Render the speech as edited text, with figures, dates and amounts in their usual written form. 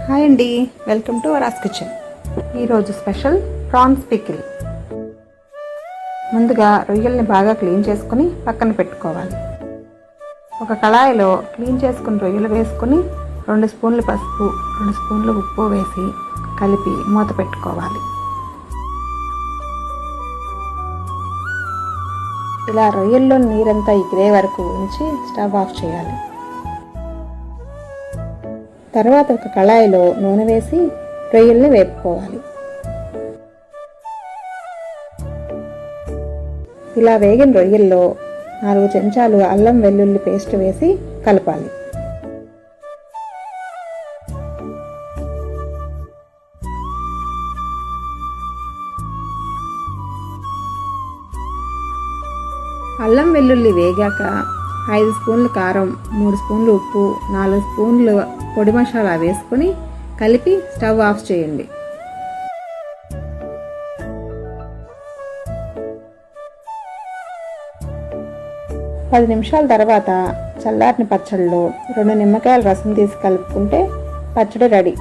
Hi అండి, welcome to వరాస్ kitchen. ఈరోజు special prawns pickle. ముందుగా రొయ్యల్ని బాగా క్లీన్ చేసుకుని పక్కన పెట్టుకోవాలి. ఒక కళాయిలో క్లీన్ చేసుకుని రొయ్యలు వేసుకుని 2 స్పూన్లు పసుపు, 2 స్పూన్లు ఉప్పు వేసి కలిపి మూత పెట్టుకోవాలి. ఇలా రొయ్యల్లో నీరంతా ఎగిరే వరకు ఉంచి స్టవ్ ఆఫ్ చేయాలి. తర్వాత ఒక కళాయిలో నూనె వేసి రొయ్యల్ని వేపుకోవాలి. ఇలా వేగిన రొయ్యల్లో 4 చెంచాలు అల్లం వెల్లుల్లి పేస్ట్ వేసి కలపాలి. అల్లం వెల్లుల్లి వేగాక 5 స్పూన్లు కారం, 3 స్పూన్లు ఉప్పు, 4 స్పూన్లు పొడి మసాలా వేసుకొని కలిపి స్టవ్ ఆఫ్ చేయండి. పది నిమిషాల తర్వాత చల్లారిన పచ్చడిలో 2 నిమ్మకాయల రసం తీసి కలుపుకుంటే పచ్చడి రెడీ.